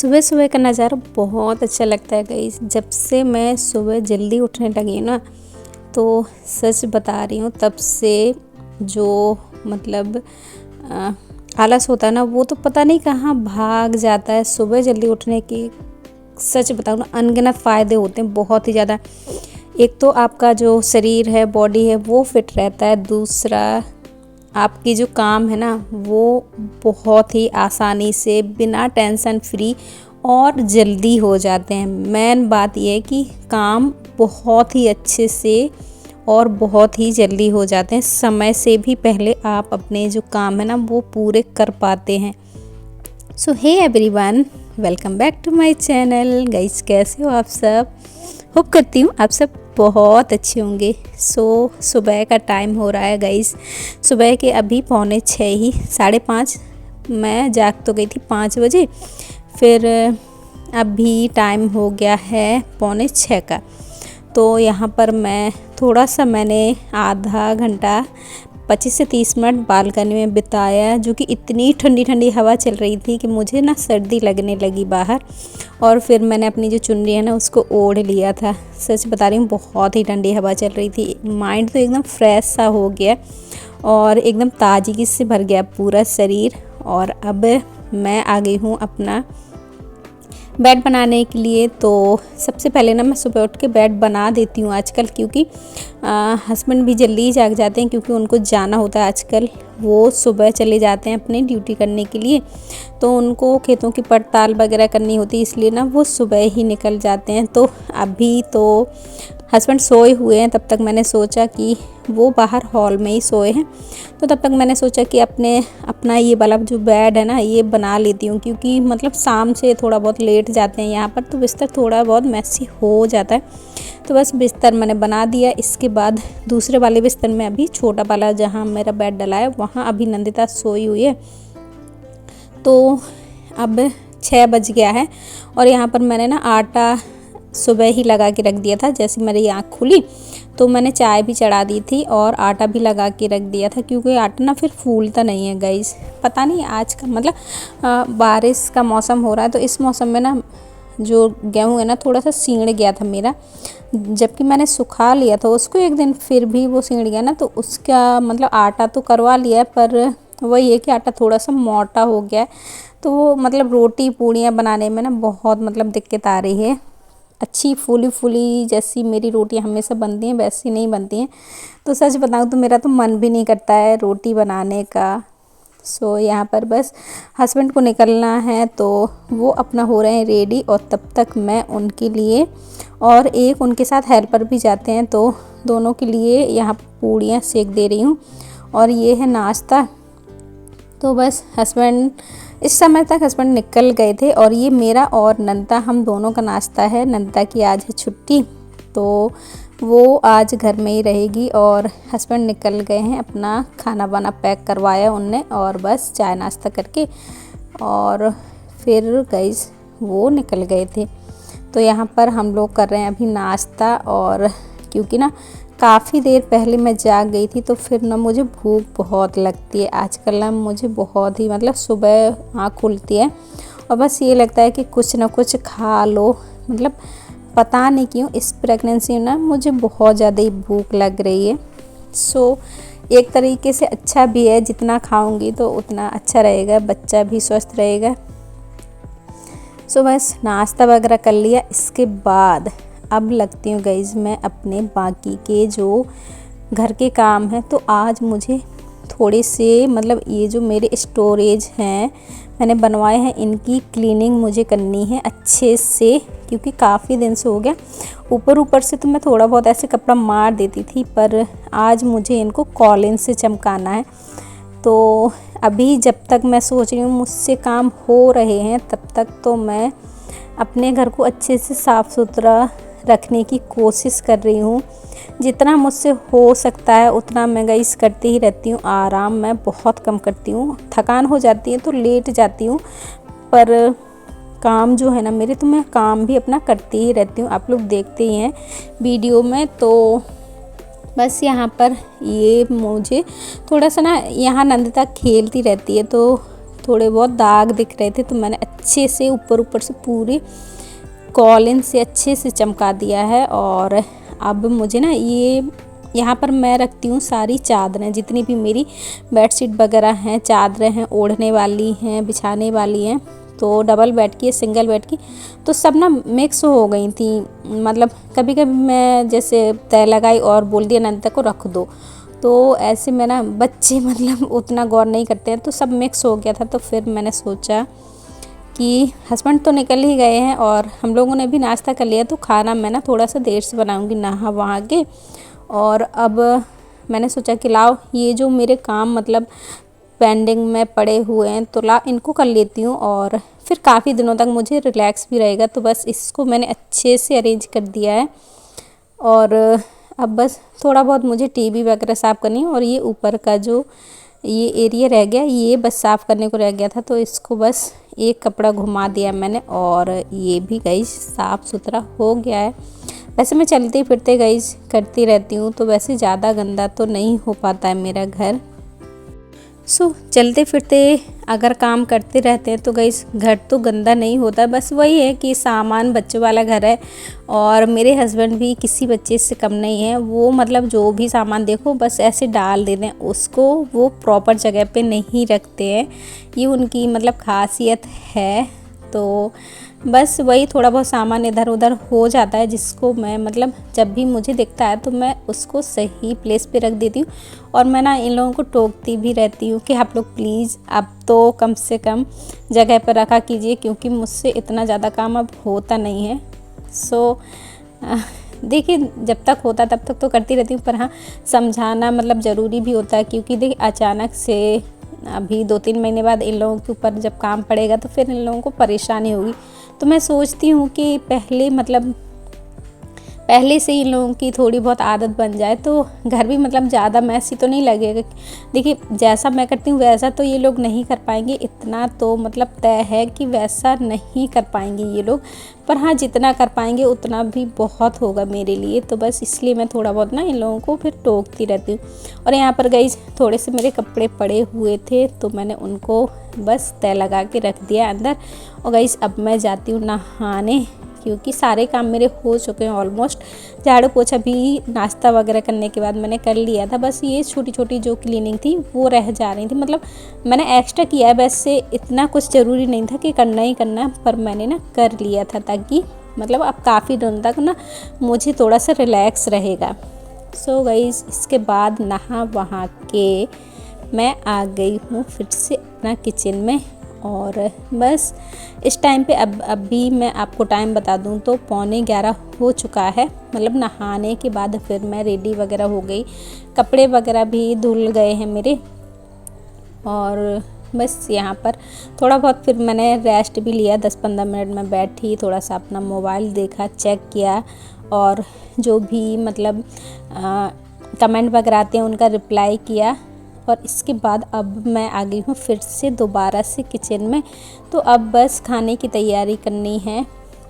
सुबह सुबह का नज़ारा बहुत अच्छा लगता है गाइस। जब से मैं सुबह जल्दी उठने लगी ना, तो सच बता रही हूँ, तब से जो मतलब आलस होता है ना, वो तो पता नहीं कहाँ भाग जाता है। सुबह जल्दी उठने के सच बताऊँ ना, अनगिनत फ़ायदे होते हैं, बहुत ही ज़्यादा। एक तो आपका जो शरीर है, बॉडी है, वो फिट रहता है। दूसरा, आपकी जो काम है ना, वो बहुत ही आसानी से बिना टेंशन फ्री और जल्दी हो जाते हैं। मेन बात यह है कि काम बहुत ही अच्छे से और बहुत ही जल्दी हो जाते हैं। समय से भी पहले आप अपने जो काम है ना, वो पूरे कर पाते हैं। So hey everyone, welcome back to my channel. Guys, कैसे हो आप सब? होप करती हूँ आप सब बहुत अच्छे होंगे। सुबह का टाइम हो रहा है गाइस। सुबह के अभी 5:45 ही, 5:30। मैं जाग तो गई थी 5 बजे, फिर अभी टाइम हो गया है 5:45 का। तो यहाँ पर मैं थोड़ा सा मैंने आधा घंटा 25 से 30 मिनट बालकनी में बिताया, जो कि इतनी ठंडी ठंडी हवा चल रही थी कि मुझे ना सर्दी लगने लगी बाहर। और फिर मैंने अपनी जो चुन्नी है ना, उसको ओढ़ लिया था। सच बता रही हूँ, बहुत ही ठंडी हवा चल रही थी। माइंड तो एकदम फ्रेश सा हो गया और एकदम ताजगी से भर गया पूरा शरीर। और अब मैं आ गई हूँ अपना बेड बनाने के लिए। तो सबसे पहले ना मैं सुबह उठ के बेड बना देती हूँ आजकल, क्योंकि हस्बैंड भी जल्दी ही जाग जाते हैं, क्योंकि उनको जाना होता है आजकल। वो सुबह चले जाते हैं अपनी ड्यूटी करने के लिए, तो उनको खेतों की पड़ताल वगैरह करनी होती है, इसलिए ना वो सुबह ही निकल जाते हैं। तो अभी तो हस्बैंड सोए हुए हैं, तब तक मैंने सोचा कि वो बाहर हॉल में ही सोए हैं, तो तब तक मैंने सोचा कि अपना ये वाला जो बेड है ना, ये बना लेती हूँ, क्योंकि मतलब शाम से थोड़ा बहुत लेट जाते हैं यहाँ पर, तो बिस्तर थोड़ा बहुत मैसी हो जाता है। तो बस बिस्तर मैंने बना दिया। इसके बाद दूसरे वाले बिस्तर में अभी छोटा वाला जहाँ मेरा बेड डला है, वहाँ अभी नंदिता सोई हुई है। तो अब 6 बज गया है और यहाँ पर मैंने ना आटा सुबह ही लगा के रख दिया था। जैसे मेरी आँख खुली तो मैंने चाय भी चढ़ा दी थी और आटा भी लगा के रख दिया था, क्योंकि आटा ना फिर फूलता नहीं है गाइस। पता नहीं आज का मतलब बारिश का मौसम हो रहा है, तो इस मौसम में ना जो गेहूँ है ना, थोड़ा सा सींड़ गया था मेरा। जबकि मैंने सुखा लिया था उसको एक दिन, फिर भी वो सींड़ गया ना, तो उसका मतलब आटा तो करवा लिया है, पर वही है कि आटा थोड़ा सा मोटा हो गया है। तो मतलब रोटी पूड़ियाँ बनाने में ना बहुत मतलब दिक्कत आ रही है। अच्छी फूली फूली जैसी मेरी रोटियाँ हमेशा बनती हैं, वैसी नहीं बनती हैं। तो सच बताऊँ तो मेरा तो मन भी नहीं करता है रोटी बनाने का। यहाँ पर बस हस्बैंड को निकलना है, तो वो अपना हो रहे हैं रेडी, और तब तक मैं उनके लिए और एक उनके साथ हेल्पर भी जाते हैं, तो दोनों के लिए यहाँ पूड़ियाँ सेक दे रही हूँ। और ये है नाश्ता। तो बस हस्बैंड इस समय तक हस्बैंड निकल गए थे, और ये मेरा और नंदिता, हम दोनों का नाश्ता है। नंदिता की आज है छुट्टी, तो वो आज घर में ही रहेगी, और हस्बैंड निकल गए हैं। अपना खाना वाना पैक करवाया उनने, और बस चाय नाश्ता करके और फिर गाइस वो निकल गए थे। तो यहाँ पर हम लोग कर रहे हैं अभी नाश्ता। और क्योंकि ना काफ़ी देर पहले मैं जाग गई थी, तो फिर ना मुझे भूख बहुत लगती है आजकल ना, मुझे बहुत ही मतलब सुबह आँख खुलती है और बस ये लगता है कि कुछ ना कुछ खा लो। मतलब पता नहीं क्यों इस प्रेगनेंसी में ना मुझे बहुत ज़्यादा ही भूख लग रही है। एक तरीके से अच्छा भी है, जितना खाऊंगी तो उतना अच्छा रहेगा, बच्चा भी स्वस्थ रहेगा। बस नाश्ता वगैरह कर लिया। इसके बाद अब लगती हूँ गाइस मैं अपने बाकी के जो घर के काम हैं। तो आज मुझे थोड़े से मतलब ये जो मेरे स्टोरेज हैं मैंने बनवाए हैं, इनकी क्लीनिंग मुझे करनी है अच्छे से, क्योंकि काफ़ी दिन से हो गया। ऊपर से तो मैं थोड़ा बहुत ऐसे कपड़ा मार देती थी, पर आज मुझे इनको कॉलिन से चमकाना है। तो अभी जब तक मैं सोच रही हूँ मुझसे काम हो रहे हैं, तब तक तो मैं अपने घर को अच्छे से साफ़ सुथरा रखने की कोशिश कर रही हूँ। जितना मुझसे हो सकता है उतना मैं गाइस करती ही रहती हूँ। आराम मैं बहुत कम करती हूँ, थकान हो जाती है तो लेट जाती हूँ, पर काम जो है ना मेरे, तो मैं काम भी अपना करती ही रहती हूँ। आप लोग देखते ही हैं वीडियो में। तो बस यहाँ पर ये मुझे थोड़ा सा ना, यहाँ नंदिता खेलती रहती है, तो थोड़े बहुत दाग दिख रहे थे, तो मैंने अच्छे से ऊपर ऊपर से पूरे कॉलिन से अच्छे से चमका दिया है। और अब मुझे ना ये यहाँ पर मैं रखती हूँ सारी चादरें, जितनी भी मेरी बेडशीट वगैरह हैं, चादरें हैं, ओढ़ने वाली हैं, बिछाने वाली हैं, तो डबल बेड की, सिंगल बेड की, तो सब ना मिक्स हो गई थी। मतलब कभी कभी मैं जैसे तय लगाई और बोल दिया नंदिता को रख दो, तो ऐसे में ना बच्चे मतलब उतना गौर नहीं करते हैं, तो सब मिक्स हो गया था। तो फिर मैंने सोचा कि हस्बैंड तो निकल ही गए हैं और हम लोगों ने भी नाश्ता कर लिया, तो खाना मैं ना थोड़ा सा देर से बनाऊंगी नहा वहाँ के। और अब मैंने सोचा कि लाओ ये जो मेरे काम मतलब पेंडिंग में पड़े हुए हैं, तो ला इनको कर लेती हूँ और फिर काफ़ी दिनों तक मुझे रिलैक्स भी रहेगा। तो बस इसको मैंने अच्छे से अरेंज कर दिया है। और अब बस थोड़ा बहुत मुझे टीवी वगैरह साफ़ करनी है। और ये ऊपर का जो ये एरिया रह गया, ये बस साफ़ करने को रह गया था, तो इसको बस एक कपड़ा घुमा दिया मैंने और ये भी गाइस साफ़ सुथरा हो गया है। वैसे मैं चलते फिरते गाइस करती रहती हूँ, तो वैसे ज़्यादा गंदा तो नहीं हो पाता है मेरा घर। चलते फिरते अगर काम करते रहते हैं तो गाइस घर तो गंदा नहीं होता। बस वही है कि सामान बच्चों वाला घर है और मेरे हस्बैंड भी किसी बच्चे से कम नहीं है। वो मतलब जो भी सामान देखो बस ऐसे डाल देते हैं उसको, वो प्रॉपर जगह पे नहीं रखते हैं, ये उनकी मतलब खासियत है। तो बस वही थोड़ा बहुत सामान इधर उधर हो जाता है, जिसको मैं मतलब जब भी मुझे दिखता है तो मैं उसको सही प्लेस पे रख देती हूँ। और मैं ना इन लोगों को टोकती भी रहती हूँ कि आप लोग प्लीज़ अब तो कम से कम जगह पर रखा कीजिए, क्योंकि मुझसे इतना ज़्यादा काम अब होता नहीं है। देखिए जब तक होता तब तक तो करती रहती हूँ, पर हाँ समझाना मतलब ज़रूरी भी होता है, क्योंकि देखिए अचानक से अभी 2-3 महीने बाद इन लोगों के ऊपर जब काम पड़ेगा तो फिर इन लोगों को परेशानी होगी। तो मैं सोचती हूँ कि पहले से इन लोगों की थोड़ी बहुत आदत बन जाए तो घर भी मतलब ज़्यादा मैसी तो नहीं लगेगा। देखिए जैसा मैं करती हूँ वैसा तो ये लोग नहीं कर पाएंगे, इतना तो मतलब तय है कि वैसा नहीं कर पाएंगे ये लोग, पर हाँ जितना कर पाएंगे उतना भी बहुत होगा मेरे लिए। तो बस इसलिए मैं थोड़ा बहुत ना इन लोगों को फिर टोकती रहती हूँ। और यहाँ पर गाइस थोड़े से मेरे कपड़े पड़े हुए थे, तो मैंने उनको बस तय लगा के रख दिया अंदर। और गाइस अब मैं जाती हूँ नहाने, क्योंकि सारे काम मेरे हो चुके हैं ऑलमोस्ट। झाड़ू पोछा भी नाश्ता वगैरह करने के बाद मैंने कर लिया था, बस ये छोटी छोटी जो क्लीनिंग थी वो रह जा रही थी। मतलब मैंने एक्स्ट्रा किया है, वैसे इतना कुछ ज़रूरी नहीं था कि करना ही करना, पर मैंने ना कर लिया था ताकि मतलब अब काफ़ी दिनों तक ना मुझे थोड़ा सा रिलैक्स रहेगा। गाइस इसके बाद नहा वहाँ के मैं आ गई हूँ फिर से अपना किचन में। और बस इस टाइम पे अभी मैं आपको टाइम बता दूं तो 11:15 हो चुका है। मतलब नहाने के बाद फिर मैं रेडी वगैरह हो गई, कपड़े वगैरह भी धुल गए हैं मेरे। और बस यहाँ पर थोड़ा बहुत फिर मैंने रेस्ट भी लिया, 10-15 मिनट में बैठी, थोड़ा सा अपना मोबाइल देखा, चेक किया और जो भी मतलब कमेंट वगैरह आते हैं उनका रिप्लाई किया। और इसके बाद अब मैं आ गई हूँ फिर से दोबारा से किचन में। तो अब बस खाने की तैयारी करनी है।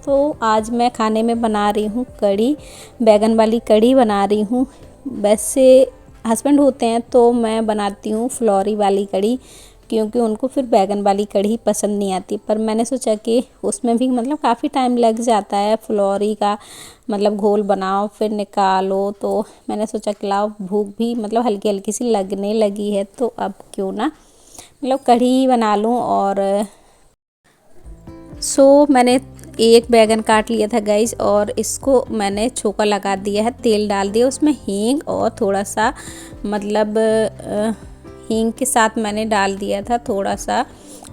तो आज मैं खाने में बना रही हूँ कढ़ी, बैगन वाली कढ़ी बना रही हूँ। वैसे हस्बैंड होते हैं तो मैं बनाती हूँ फ्लोरी वाली कढ़ी, क्योंकि उनको फिर बैगन वाली कढ़ी पसंद नहीं आती। पर मैंने सोचा कि उसमें भी मतलब काफ़ी टाइम लग जाता है, फ्लोरी का मतलब घोल बनाओ फिर निकालो, तो मैंने सोचा कि लाओ भूख भी मतलब हल्की हल्की सी लगने लगी है, तो अब क्यों ना मतलब कढ़ी बना लूँ। और मैंने एक बैगन काट लिया था गाइस, और इसको मैंने छोका लगा दिया है, तेल डाल दिया उसमें हींग और थोड़ा सा मतलब हींग के साथ मैंने डाल दिया था थोड़ा सा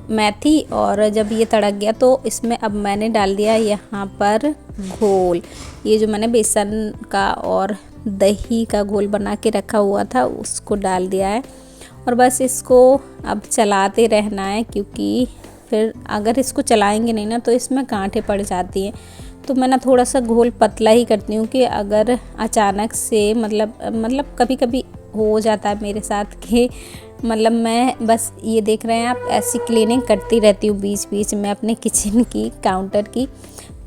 मेथी। और जब ये तड़क गया तो इसमें अब मैंने डाल दिया यहाँ पर घोल, ये जो मैंने बेसन का और दही का घोल बना के रखा हुआ था उसको डाल दिया है। और बस इसको अब चलाते रहना है, क्योंकि फिर अगर इसको चलाएंगे नहीं ना तो इसमें गांठें पड़ जाती हैं। तो मैं ना थोड़ा सा घोल पतला ही करती हूँ कि अगर अचानक से मतलब कभी कभी हो जाता है मेरे साथ कि मतलब मैं बस ये देख रहे हैं आप, ऐसी क्लीनिंग करती रहती हूँ बीच बीच में अपने किचन की, काउंटर की,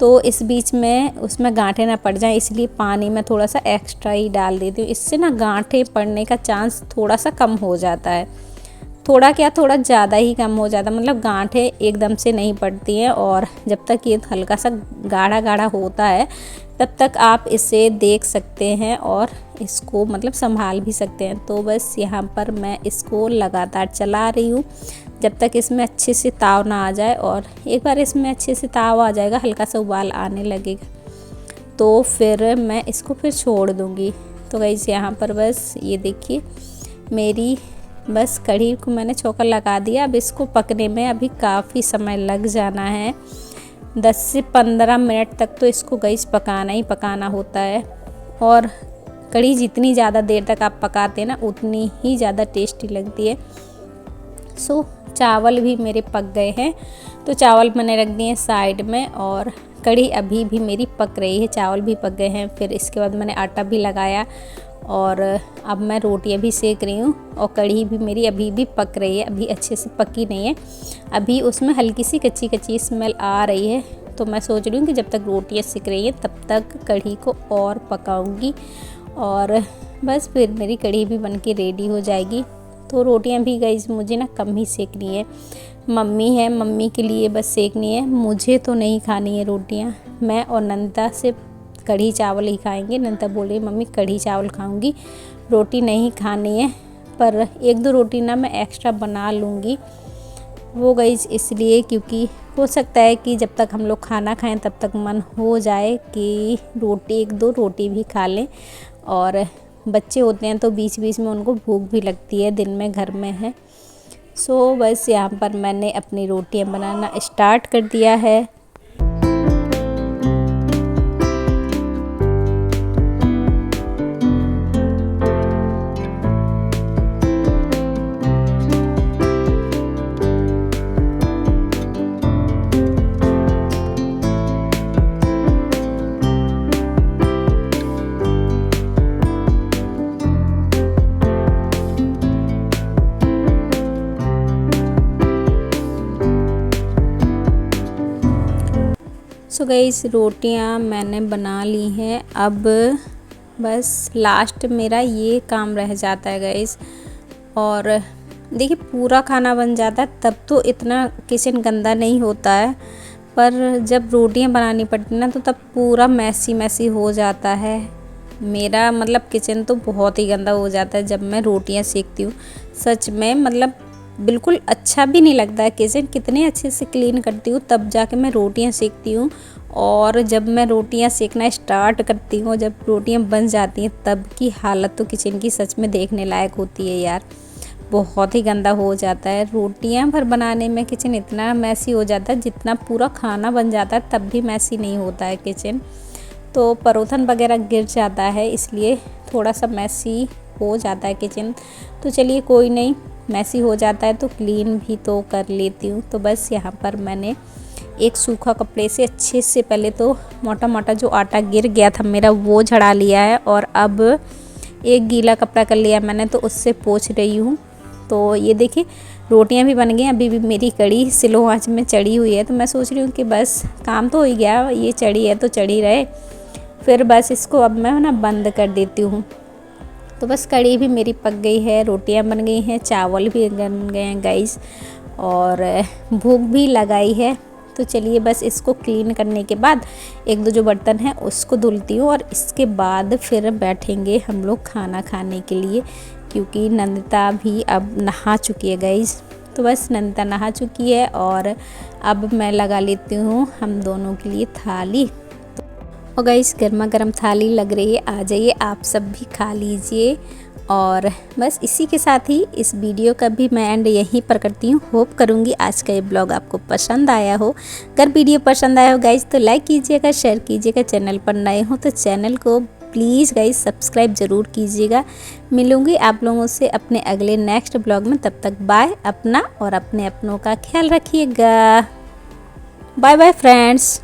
तो इस बीच में उसमें गांठें ना पड़ जाएं, इसलिए पानी में थोड़ा सा एक्स्ट्रा ही डाल देती हूँ। इससे ना गांठें पड़ने का चांस थोड़ा सा कम हो जाता है। थोड़ा क्या, थोड़ा ज़्यादा ही कम हो जाता, मतलब गांठें एकदम से नहीं पड़ती हैं। और जब तक ये हल्का सा गाढ़ा गाढ़ा होता है तब तक आप इसे देख सकते हैं और इसको मतलब संभाल भी सकते हैं। तो बस यहाँ पर मैं इसको लगातार चला रही हूँ जब तक इसमें अच्छे से ताव ना आ जाए। और एक बार इसमें अच्छे से ताव आ जाएगा, हल्का सा उबाल आने लगेगा, तो फिर मैं इसको फिर छोड़ दूँगी। तो गाइस यहाँ पर बस ये देखिए मेरी बस कढ़ी को मैंने छोंका लगा दिया। अब इसको पकने में अभी काफ़ी समय लग जाना है, 10 से 15 मिनट तक तो इसको गाइस पकाना ही पकाना होता है। और कढ़ी जितनी ज़्यादा देर तक आप पकाते हैं ना उतनी ही ज़्यादा टेस्टी लगती है। सो चावल भी मेरे पक गए हैं, तो चावल मैंने रख दिए साइड में और कढ़ी अभी भी मेरी पक रही है, चावल भी पक गए हैं। फिर इसके बाद मैंने आटा भी लगाया और अब मैं रोटियां भी सेक रही हूँ। और कढ़ी भी मेरी अभी भी पक रही है, अभी अच्छे से पकी नहीं है, अभी उसमें हल्की सी कच्ची कच्ची स्मेल आ रही है। तो मैं सोच रही हूँ कि जब तक रोटियां सिक रही हैं तब तक कढ़ी को और पकाऊंगी और बस फिर मेरी कढ़ी भी बन के रेडी हो जाएगी। तो रोटियां भी गाइस मुझे ना कम ही सेकनी है, मम्मी है, मम्मी के लिए बस सेकनी है, मुझे तो नहीं खानी है रोटियां। मैं और नंदा से कढ़ी चावल ही खाएंगे। नंदा बोल रही मम्मी कढ़ी चावल खाऊंगी, रोटी नहीं खानी है। पर 1-2 रोटी ना मैं एक्स्ट्रा बना लूँगी, वो गाइस इसलिए क्योंकि हो सकता है कि जब तक हम लोग खाना खाएं तब तक मन हो जाए कि रोटी 1-2 रोटी भी खा लें। और बच्चे होते हैं तो बीच बीच में उनको भूख भी लगती है, दिन में घर में है। सो बस यहाँ पर मैंने अपनी रोटियाँ बनाना स्टार्ट कर दिया है। सो गाइस रोटियां मैंने बना ली हैं, अब बस लास्ट मेरा ये काम रह जाता है गाइस। और देखिए पूरा खाना बन जाता है तब तो इतना किचन गंदा नहीं होता है, पर जब रोटियां बनानी पड़ती ना तो तब पूरा मैसी मैसी हो जाता है। मेरा मतलब किचन तो बहुत ही गंदा हो जाता है जब मैं रोटियां सेकती हूँ, सच में मतलब बिल्कुल अच्छा भी नहीं लगता है किचन। कितने अच्छे से क्लीन करती हूँ तब जाके मैं रोटियां सेकती हूँ। और जब मैं रोटियां सेकना स्टार्ट करती हूँ, जब रोटियां बन जाती हैं तब की हालत तो किचन की सच में देखने लायक होती है यार, बहुत ही गंदा हो जाता है। रोटियां भर बनाने में किचन इतना मैसी हो जाता है, जितना पूरा खाना बन जाता है तब भी मैसी नहीं होता है किचन। तो परोठन वगैरह गिर जाता है इसलिए थोड़ा सा मैसी हो जाता है किचन। तो चलिए कोई नहीं, मैसी हो जाता है तो क्लीन भी तो कर लेती हूँ। तो बस यहाँ पर मैंने एक सूखा कपड़े से अच्छे से पहले तो मोटा मोटा जो आटा गिर गया था मेरा वो झड़ा लिया है, और अब एक गीला कपड़ा कर लिया मैंने तो उससे पोंछ रही हूँ। तो ये देखिए रोटियां भी बन गई, अभी भी मेरी कढ़ी स्लो आंच में चढ़ी हुई है। तो मैं सोच रही हूँ कि बस काम तो हो ही गया, ये चढ़ी है तो चढ़ी रहे, फिर बस इसको अब मैं ना बंद कर देती हूँ। तो बस कढ़ी भी मेरी पक गई है, रोटियां बन गई हैं, चावल भी बन गए हैं गाइस, और भूख भी लगाई है। तो चलिए बस इसको क्लीन करने के बाद 1-2 जो बर्तन हैं उसको धुलती हूँ, और इसके बाद फिर बैठेंगे हम लोग खाना खाने के लिए, क्योंकि नंदिता भी अब नहा चुकी है गाइस। तो बस नंदिता नहा चुकी है और अब मैं लगा लेती हूँ हम दोनों के लिए थाली। और गाइस गर्मा गर्म थाली लग रही है, आ जाइए आप सब भी खा लीजिए। और बस इसी के साथ ही इस वीडियो का भी मैं एंड यहीं पर करती हूँ। होप करूँगी आज का ये ब्लॉग आपको पसंद आया हो। अगर वीडियो पसंद आया हो गाइस तो लाइक कीजिएगा, शेयर कीजिएगा, चैनल पर नए हो तो चैनल को प्लीज़ गाइस सब्सक्राइब ज़रूर कीजिएगा। मिलूँगी आप लोगों से अपने अगले नेक्स्ट ब्लॉग में, तब तक बाय। अपना और अपने अपनों का ख्याल रखिएगा। Bye bye friends.